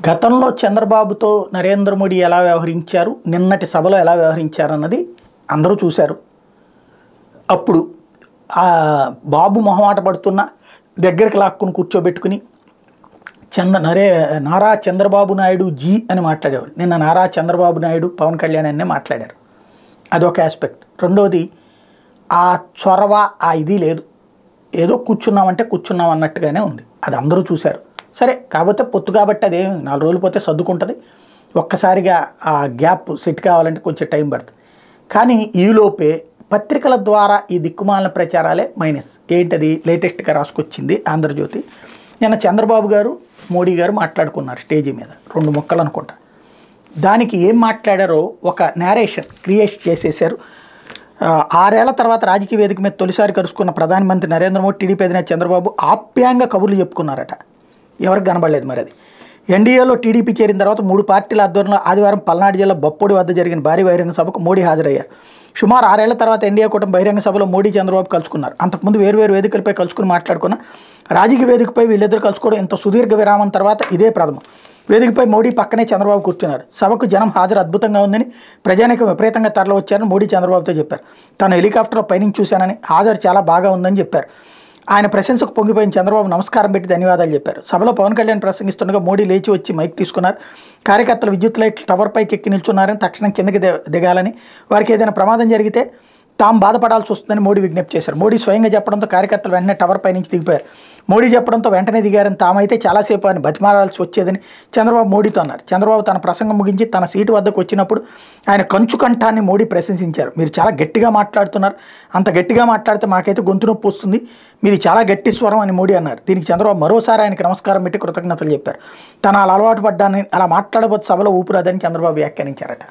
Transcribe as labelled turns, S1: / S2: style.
S1: గతంలో చంద్రబాబుతో నరేంద్ర మోడీ ఎలా వ్యవహరించారు, నిన్నటి సభలో ఎలా వ్యవహరించారు అన్నది అందరూ చూశారు. అప్పుడు బాబు మొహమాట పడుతున్న దగ్గరికి లాక్కుని కూర్చోబెట్టుకుని నారా చంద్రబాబు నాయుడు జీ అని మాట్లాడేవాడు. నిన్న నారా చంద్రబాబు నాయుడు పవన్ కళ్యాణ్ అనే మాట్లాడారు. అదొక ఆస్పెక్ట్. రెండోది ఆ చొరవ ఇది లేదు, ఏదో కూర్చున్నామంటే కూర్చున్నాం అన్నట్టుగానే ఉంది. అది అందరూ చూశారు. సరే, కాకపోతే పొత్తు కాబట్టి అదేం 4 రోజులు పోతే సర్దుకుంటుంది. ఒక్కసారిగా ఆ గ్యాప్ సెట్ కావాలంటే కొంచెం టైం పడుతుంది. కానీ ఈలోపే పత్రికల ద్వారా ఈ దిక్కుమాలిన ప్రచారాలే మైనస్. ఏంటది లేటెస్ట్గా రాసుకొచ్చింది ఆంధ్రజ్యోతి. నిన్న చంద్రబాబు గారు మోడీ గారు మాట్లాడుకున్నారు స్టేజీ మీద 2 ముక్కలు అనుకుంటా. దానికి ఏం మాట్లాడారో ఒక నేరేషన్ క్రియేట్ చేసేసారు. 6 ఏళ్ల తర్వాత రాజకీయ వేదిక మీద తొలిసారి కలుసుకున్న ప్రధానమంత్రి నరేంద్ర మోడీ టీడీపీ అధినేత చంద్రబాబు ఆప్యాయంగా కబుర్లు చెప్పుకున్నారట. ఎవరికి కనబడలేదు మరి అది. ఎన్డీఏలో టీడీపీ చేరిన తర్వాత 3 పార్టీల ఆధ్వర్యంలో ఆదివారం పల్నాడు జిల్లా బొప్పొడి వద్ద జరిగిన భారీ బహిరంగ సభకు మోడీ హాజరయ్యారు. సుమారు 6 ఏళ్ల తర్వాత ఎన్డీఏ కూటమి బహిరంగ సభలో మోడీ చంద్రబాబు కలుసుకున్నారు. అంతకుముందు వేరువేరు వేదికలపై కలుసుకుని మాట్లాడుకున్న రాజకీయ వేదికపై వీళ్ళిద్దరు కలుసుకోవడం ఇంత సుదీర్ఘ విరామం తర్వాత ఇదే ప్రథమం. వేదికపై మోడీ పక్కనే చంద్రబాబు కూర్చున్నారు. సభకు జనం హాజరు అద్భుతంగా ఉందని, ప్రజానికి విపరీతంగా తరలి వచ్చారని మోడీ చంద్రబాబుతో చెప్పారు. తాను హెలికాప్టర్లో పైనుంచి చూశానని, హాజరు చాలా బాగా ఉందని చెప్పారు. ఆయన ప్రశంసకు పొంగిపోయిన చంద్రబాబు నమస్కారం పెట్టి ధన్యవాదాలు చెప్పారు. సభలో పవన్ కళ్యాణ్ ప్రసంగిస్తుండగా మోడీ లేచి వచ్చి మైక్ తీసుకున్నారు. కార్యకర్తలు విద్యుత్ లైట్ టవర్ పైకి ఎక్కి నిల్చున్నారని, తక్షణం కిందకి దిగాలని, వారికి ఏదైనా ప్రమాదం జరిగితే తాము బాధపడాల్సి వస్తుందని మోడీ విజ్ఞప్తి చేశారు. మోడీ స్వయంగా చెప్పడంతో కార్యకర్తలు వెంటనే టవర్ పై నుంచి దిగిపోయారు. మోడీ చెప్పడంతో వెంటనే దిగారని, తామైతే చాలాసేపు అని బతిమారాల్సి వచ్చేదని చంద్రబాబు మోడీతో అన్నారు. చంద్రబాబు తన ప్రసంగం ముగించి తన సీటు వద్దకు వచ్చినప్పుడు ఆయన కంచు కంఠాన్ని మోడీ ప్రశంసించారు. మీరు చాలా గట్టిగా మాట్లాడుతున్నారు, అంత గట్టిగా మాట్లాడితే మాకైతే గొంతు నొప్పి వస్తుంది, మీది చాలా గట్టి స్వరం అని మోడీ అన్నారు. దీనికి చంద్రబాబు మరోసారి ఆయనకు నమస్కారం పెట్టి కృతజ్ఞతలు చెప్పారు. తన అలవాటు పడ్డానని, అలా మాట్లాడబోతు సభలో ఊపిరాదని చంద్రబాబు వ్యాఖ్యానించారట.